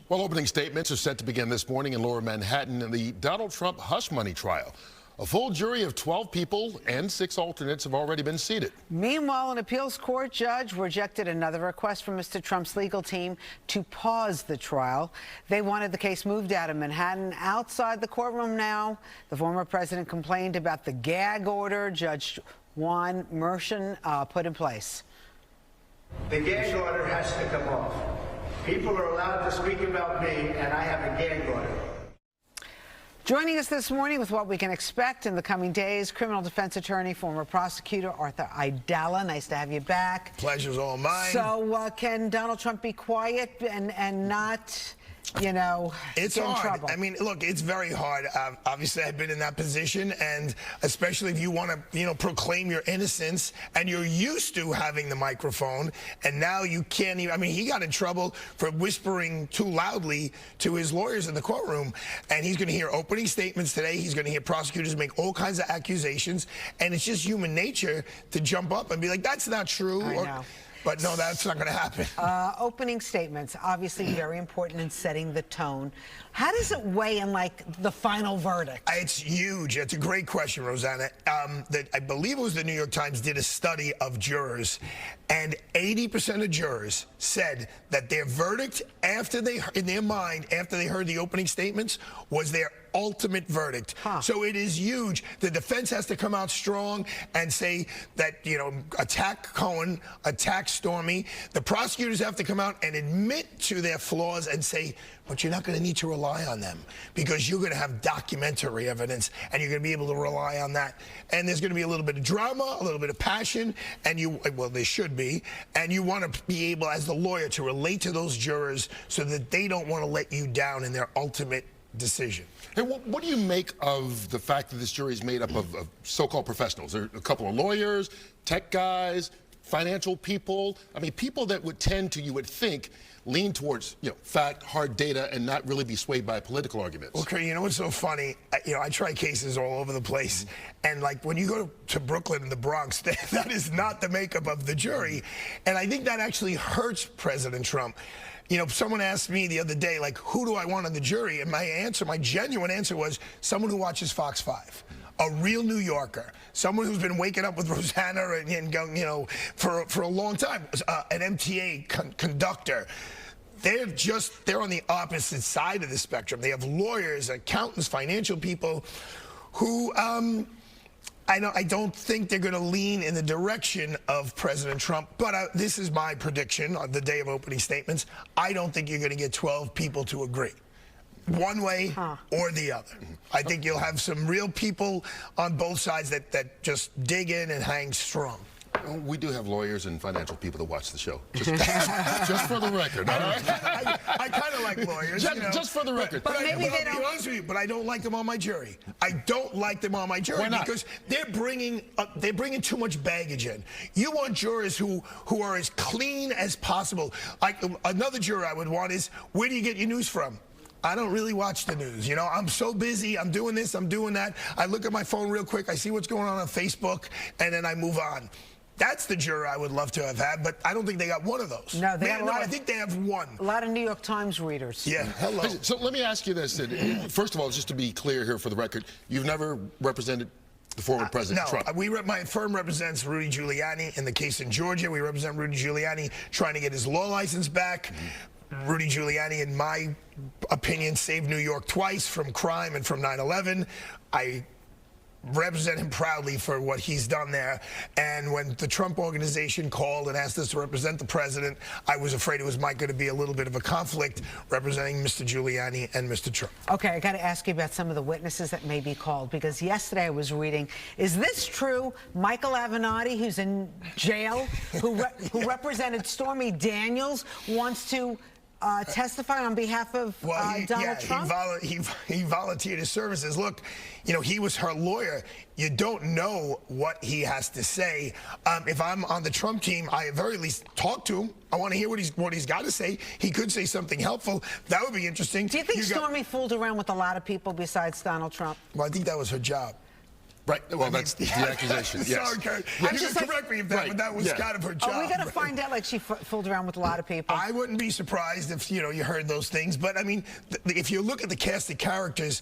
Well, opening statements are set to begin this morning in Lower Manhattan in the Donald Trump hush money trial. A full jury of 12 people and 6 alternates have already been seated. Meanwhile, an appeals court judge rejected another request from Mr. Trump's legal team to pause the trial. They wanted the case moved out of Manhattan. Outside the courtroom now, the former president complained about the gag order Judge Juan Merchan put in place. The gag order has to come off. People are allowed to speak about me, and I have a gag order. Joining us this morning with what we can expect in the coming days, criminal defense attorney, former prosecutor Arthur Aidala. Nice to have you back. Pleasure's all mine. So can Donald Trump be quiet and not, you know, it's get in hard. trouble? I mean, look, it's very hard. Obviously, I've been in that position, and especially if you want to, proclaim your innocence, and you're used to having the microphone, and now you can't even. I mean, he got in trouble for whispering too loudly to his lawyers in the courtroom, and he's going to hear opening statements today. He's going to hear prosecutors make all kinds of accusations, and it's just human nature to jump up and be like, "That's not true." I know. But no, that's not going to happen. Opening statements, obviously very important in setting the tone. How does it weigh in, like, the final verdict? It's huge. It's a great question, Rosanna. I believe it was the New York Times did a study of jurors, and 80% of jurors said that their verdict, in their mind, after they heard the opening statements, was their ultimate verdict. So it is huge. The defense has to come out strong and say that, attack Cohen, attack Stormy. The prosecutors have to come out and admit to their flaws and say, but you're not going to need to rely on them because you're going to have documentary evidence and you're going to be able to rely on that. And there's going to be a little bit of drama, a little bit of passion, and well, there should be. And you want to be able, as the lawyer, to relate to those jurors so that they don't want to let you down in their ultimate decision. Hey, what do you make of the fact that this jury is made up of so-called professionals? There are a couple of lawyers, tech guys, financial people. I mean, people that would tend to, you would think, lean towards, fact, hard data, and not really be swayed by political arguments. Well, Curt, you know what's so funny? I try cases all over the place, and like when you go to Brooklyn and the Bronx, that is not the makeup of the jury, and I think that actually hurts President Trump. Someone asked me the other day, like, who do I want on the jury? And my genuine answer was someone who watches Fox 5. A real New Yorker, someone who's been waking up with Rosanna and going, for a long time, an MTA conductor. They're on the opposite side of the spectrum. They have lawyers, accountants, financial people who, I don't think they're going to lean in the direction of President Trump, but this is my prediction on the day of opening statements. I don't think you're going to get 12 people to agree, one way or the other. I think you'll have some real people on both sides that just dig in and hang strong. We do have lawyers and financial people that watch the show. Just for the record. All right? I kind of like lawyers. Just for the record. But maybe they don't. Be honest with you, but I don't like them on my jury. I don't like them on my jury. Why not? Because they're bringing too much baggage in. You want jurors who are as clean as possible. Like another juror I would want is, where do you get your news from? I don't really watch the news. I'm so busy. I'm doing this. I'm doing that. I look at my phone real quick. I see what's going on Facebook, and then I move on. That's the juror I would love to have had, but I don't think they got one of those. No, I think they have one. A lot of New York Times readers. Yeah, hello. So let me ask you this. First of all, just to be clear here for the record, you've never represented the former President Trump? No, my firm represents Rudy Giuliani in the case in Georgia. We represent Rudy Giuliani trying to get his law license back. Rudy Giuliani, in my opinion, saved New York twice from crime and from 9/11. I represent him proudly for what he's done there. And when the Trump organization called and asked us to represent the president, I was afraid it was going to be a little bit of a conflict representing Mr. Giuliani and Mr. Trump. Okay, I got to ask you about some of the witnesses that may be called, because yesterday I was reading, is this true? Michael Avenatti, who's in jail, who represented Stormy Daniels, wants to testify on behalf of Donald Trump? He volunteered his services. Look, he was her lawyer. You don't know what he has to say. If I'm on the Trump team, I at very least talk to him. I want to hear what he's got to say. He could say something helpful. That would be interesting. Do you think Stormy fooled around with a lot of people besides Donald Trump? Well, I think that was her job. Right. Well, that's the accusation. Yes. Sorry, Curt. I'm You just can like- correct me if that, Right. but that was Yeah. kind of her job. Oh, we got to find out, like, she fooled around with a lot of people. I wouldn't be surprised if, you heard those things. But, I mean, if you look at the cast of characters,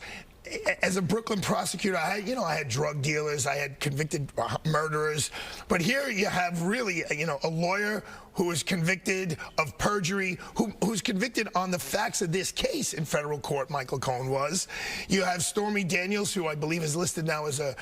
as a Brooklyn prosecutor, I had drug dealers, I had convicted murderers. But here you have really, a lawyer who was convicted of perjury, who's convicted on the facts of this case in federal court, Michael Cohen was. You have Stormy Daniels, who I believe is listed now as a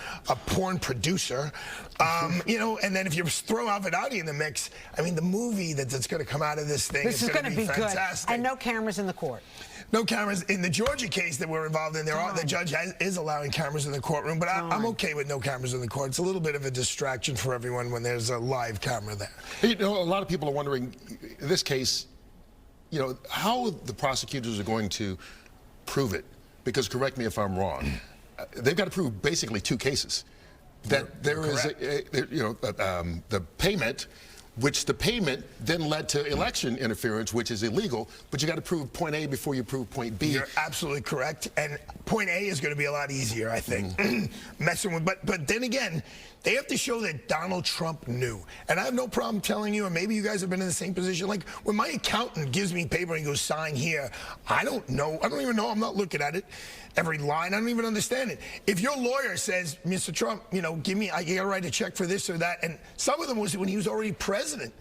porn producer. And then if you throw Avidati in the mix, I mean, the movie that's going to come out of this thing This is going to be fantastic. good. And no cameras in the court. No cameras in the Georgia case that we're involved in. The judge is allowing cameras in the courtroom, but I'm okay with no cameras in the court. It's a little bit of a distraction for everyone when there's a live camera there. A lot of people are wondering, in this case, how the prosecutors are going to prove it. Because, correct me if I'm wrong, they've got to prove basically two cases. That there is, the payment, which the payment then led to election interference, which is illegal, but you got to prove point A before you prove point B. You're absolutely correct, and point A is going to be a lot easier, I think. Messing with, but then again, they have to show that Donald Trump knew. And I have no problem telling you, and maybe you guys have been in the same position, like when my accountant gives me paper and he goes, sign here, I don't know, I don't even know, I'm not looking at it. Every line, I don't even understand it. If your lawyer says, Mr. Trump, I gotta write a check for this or that, and some of them was when he was already president,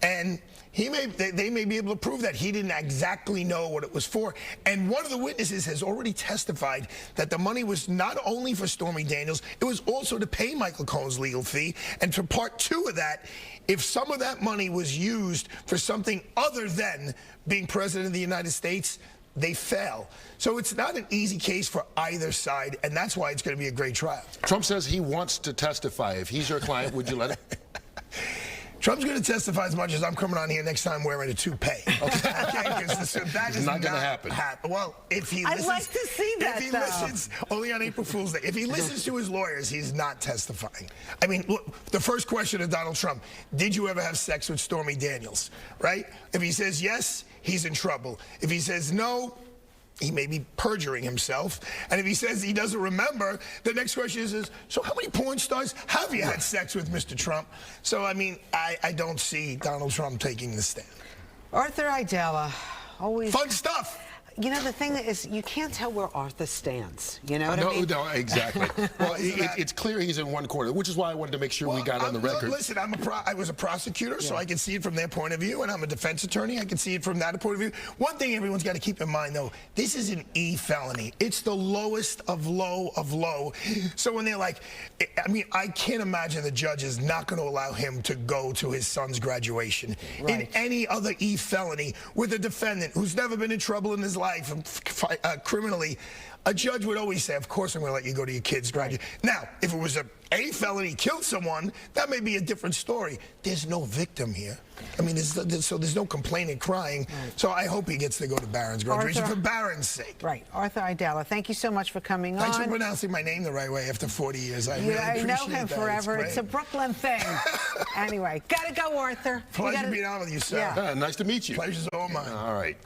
and they may be able to prove that he didn't exactly know what it was for. And one of the witnesses has already testified that the money was not only for Stormy Daniels, it was also to pay Michael Cohen's legal fee. And for part two of that, if some of that money was used for something other than being president of the United States, they fail. So it's not an easy case for either side, and that's why it's going to be a great trial. Trump says he wants to testify. If he's your client, would you let him? Trump's going to testify as much as I'm coming on here next time wearing a toupee. Okay? That is not going to happen. Well, if he listens, I'd like to see that, if he though. listens, only on April Fool's Day. If he listens to his lawyers, he's not testifying. I mean, look, the first question of Donald Trump, did you ever have sex with Stormy Daniels, right? If he says yes, he's in trouble. If he says no, he may be perjuring himself. And if he says he doesn't remember, the next question is so how many porn stars have you had sex with, Mr. Trump? So, I mean, I don't see Donald Trump taking the stand. Arthur Aidala, always... Fun stuff. The thing is, you can't tell where Arthur stands. You know what I mean? No, exactly. Well, it's clear he's in one corner, which is why I wanted to make sure we got on the record. Listen, I was a prosecutor, so I can see it from their point of view, and I'm a defense attorney. I can see it from that point of view. One thing everyone's got to keep in mind, though, this is an E felony. It's the lowest of low of low. So when they're like, I mean, I can't imagine the judge is not going to allow him to go to his son's graduation. Right. In any other E felony with a defendant who's never been in trouble in his life, criminally, a judge would always say, of course I'm going to let you go to your kid's graduation. Now, if it was a felony, killed someone, that may be a different story. There's no victim here. I mean, there's no complaining, crying. Right. So I hope he gets to go to Barron's graduation for Barron's sake. Right. Arthur Aidala, thank you so much for coming on. Thanks for pronouncing my name the right way after 40 years. I really appreciate I know him that. forever. It's a Brooklyn thing. Anyway, gotta go, Arthur. Pleasure being on with you, sir. Yeah. Nice to meet you. Pleasure's all mine. All right.